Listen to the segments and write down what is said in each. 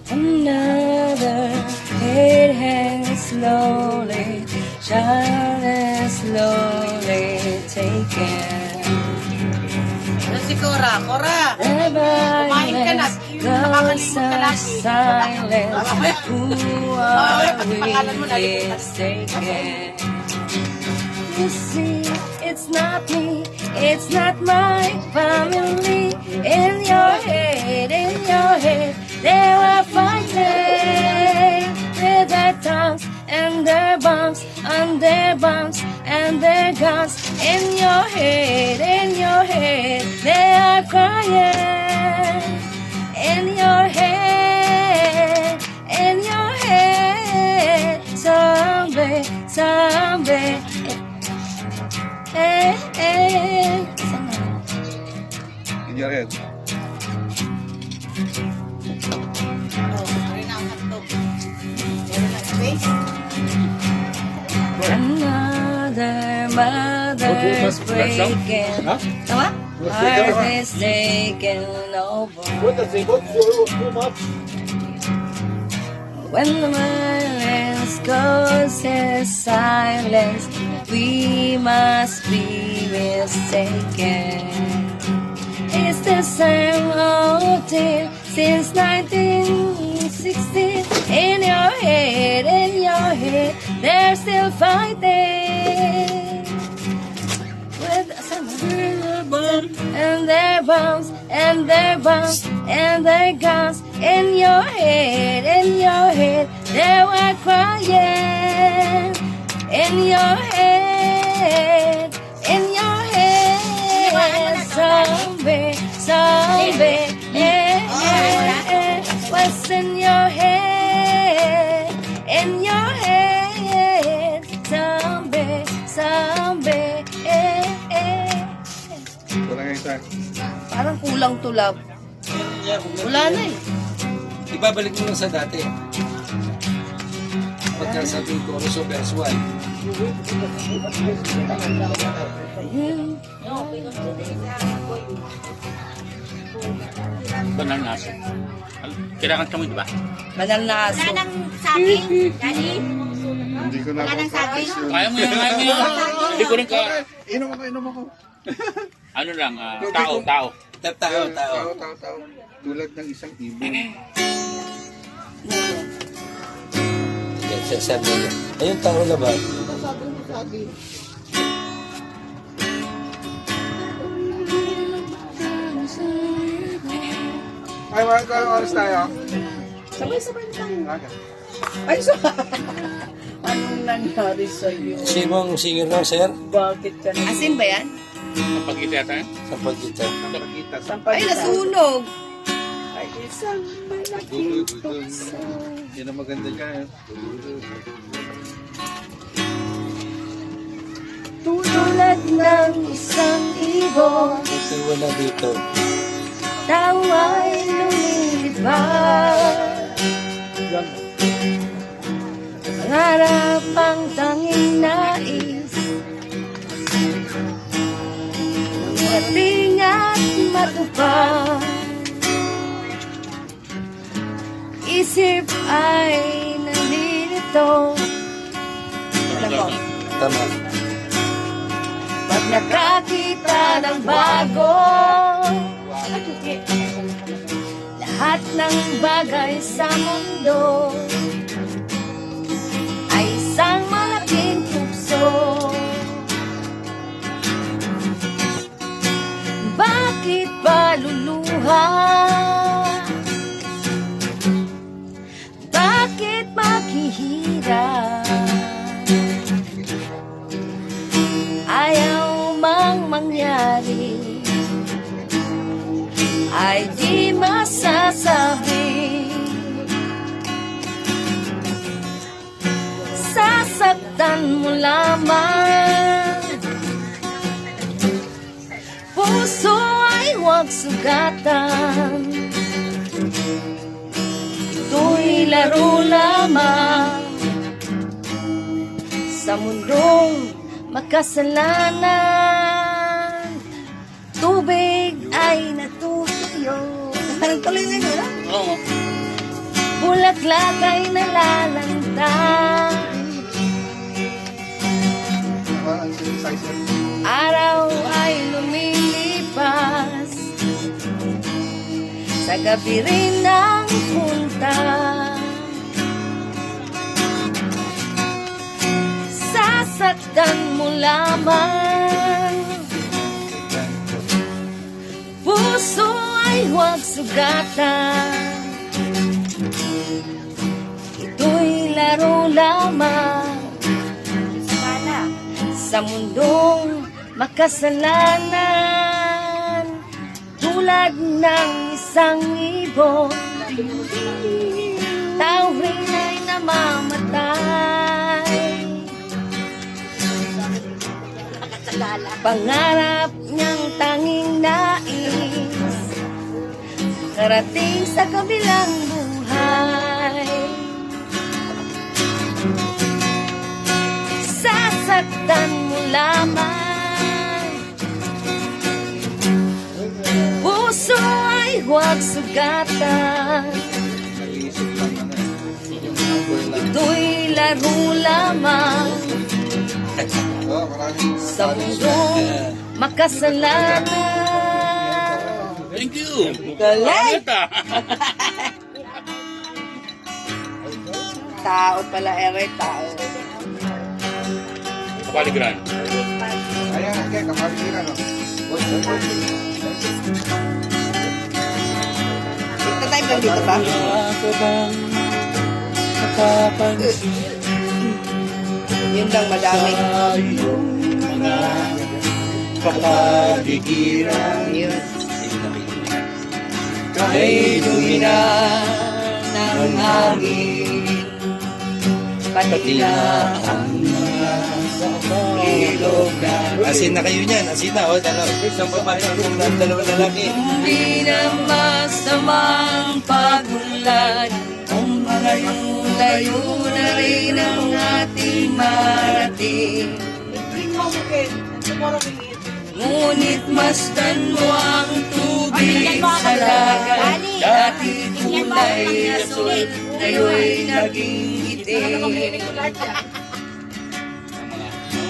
Another head hangs slowly, child is slowly taken. Si Cora, Cora! The Kumain ka na. violence Nakakalimot ka lagi. silence. Who are we mistaken? You see, it's not me, it's not my family. In your head, they were fighting with their tongues and their bombs, and their bombs and their guns. In your head, they are crying. In your head, zombie, zombie. In your head. Another mother's breaking. Tama? Heart is taken over. When the violence causes silence, we must be mistaken. It's the same old tale since 1916. In your head, they're still fighting. With and their bombs, and their bombs, and their guns. In your head, they were crying. In your head, zombie, zombie. What's in your head? In your head, zombie, zombie. Wala nga isa. Parang kulang tulab. Wala na eh. Ibabalik mo lang sa dati. Pagkasabi ko, so verse 1. Banal na aso. Kailangan kami, di ba? Banal na aso. Wala nang saging, Daddy. Hindi ko na Wala nang saging. Kaya mo yan, kaya mo yan. Hindi ko rin ka... Inom ako. Ano lang, tao. Tao. Tao. Tulad ng isang ibon. Yan, sabi niya. Ayun, tao na ba? Ay, mga kailang oras tayo. Sabay-sabay lang. Ay, so... Anong nangyari sa'yo? Sino ang singer ng sir? Bakit ka na? Asin ba yan? Napag-ita tayo? Sa pagkita. Ay, nasunog. Ay, isang Dudul. malaking tukso. Yan ang maganda dyan. Tulad ng isang ibon, Kasi wala dito. tao ay lumilipad. Pangarap ang tanging nais, mating at matupad. Isip ay nalilito Tama. pag nakakita ng bago. Lahat ng bagay sa mundo ay isang malaking tukso. Bakit ba luluha? Bakit maghihirap? Ayaw mang mangyari, ay di masasabi. Sasaktan mo lamang, puso ay huwag sugatan. Ito'y laro lamang sa mundong makasalanan. Tubig ay natutuyo. Parang tuloy na yun, ha? Oo. Bulaklak ay nalalantang, Ang synthesizer. araw ay lumilipas, sa gabi rin ang punta. Sasaktan mo lamang, puso ay huwag sugatan. Ito'y laro lamang sa mundong makasalanan, tulad ng isang ibon, tao rin ay namamatay. Pangarap niyang tanging nais, karating sa kabilang buhay. Sasaktan mo lamang, puso ay huwag sugatan. Nag-iisip lang ano eh. Yung number lang. Ito'y laro lamang Maraming sa mundong makasalanan. Thank you. Galing! Ito. Tao pala, ere, tao. Kapaligiran. Ayan, okay, kapaligiran. No? Ito tayo lang dito ba? Ako bang nakapansin Yun lang, madami. sa iyong mga kapaligiran? Yun. Kay lumina ng hangin, pati na ang mga ilog na. Asin na kayo niyan, asin na. O, isang babae ng dalawang lalaki. Hindi na masamang pagunlad, kung malayo na rin ang ating marating. Ngunit masdan mo ang tubig sa dagat, dati kulay asul, ngayon naging itim.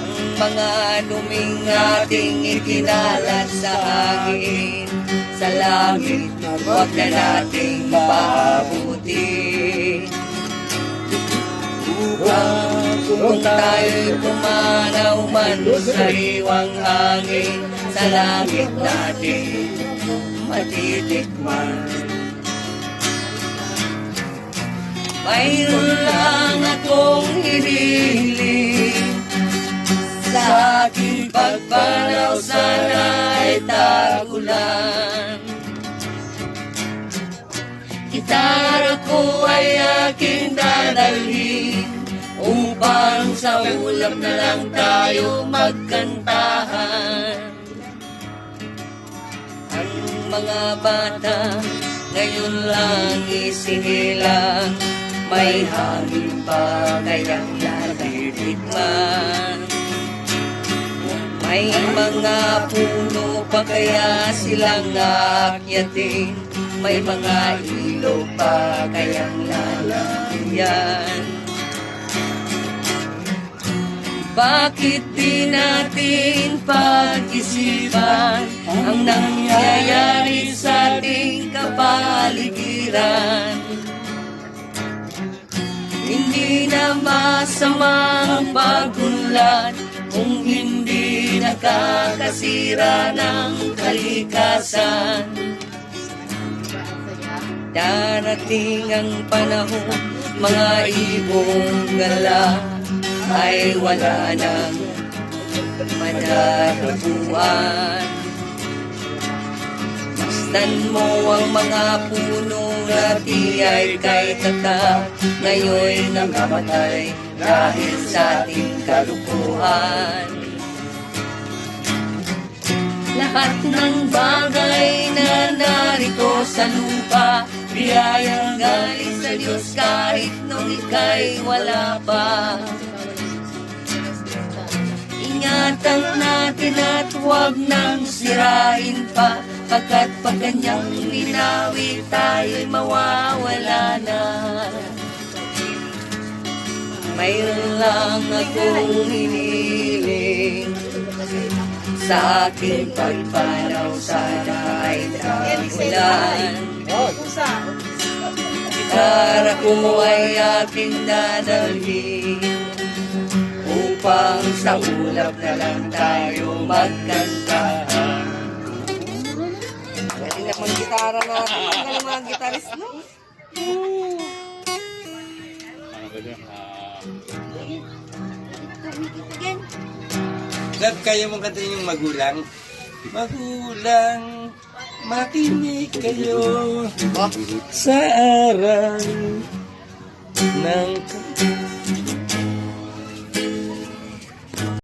Ang mga luming ating ikinalat sa hangin, sa langit, huwag na nating pabuti. Kung tayo'y pumanaw man sa iwang hangin, sa langit natin matitikman. Mayroon lang akong hinihiling, sa aking pagpanaw sana ay tagulan. Gitara ko ay aking dadalhin, upang sa ulap na lang tayo magkantahan. Ang mga bata ngayon lang isinilang, may hangin pa kayang natitikman. May mga puno pa kaya silang aakyatin, may mga ilog pa kayang lalagyan. Bakit di natin pag-isipan ang nangyayari sa ating kapaligiran? Hindi na masamang pagunlad kung hindi nakakasira ng kalikasan. Darating ang panahon, mga ibong gala ay wala nang madarapuan. Masdan mo ang mga puno na tiyay kay tatak, ngayon namamatay dahil sa ating kalukuhan. Lahat ng bagay na narito sa lupa, biyayang galing sa Diyos kahit nung ika'y wala pa. Ingatan natin at huwag nang sirain pa Pagkat pag kanyang winawi, tayo'y mawawala na. Mayroon lang akong hiniling, sa aking pagpanaw sana ay damulan. Gitara ko ay aking dadalhin, upang sa ulap na lang tayo magkantahan. Galing naman gitara natin. Ang galing mga gitaris, no? Ano ba yun? Love, kaya mong kantahin yung magulang? Magulang, makinig kayo sa aral ng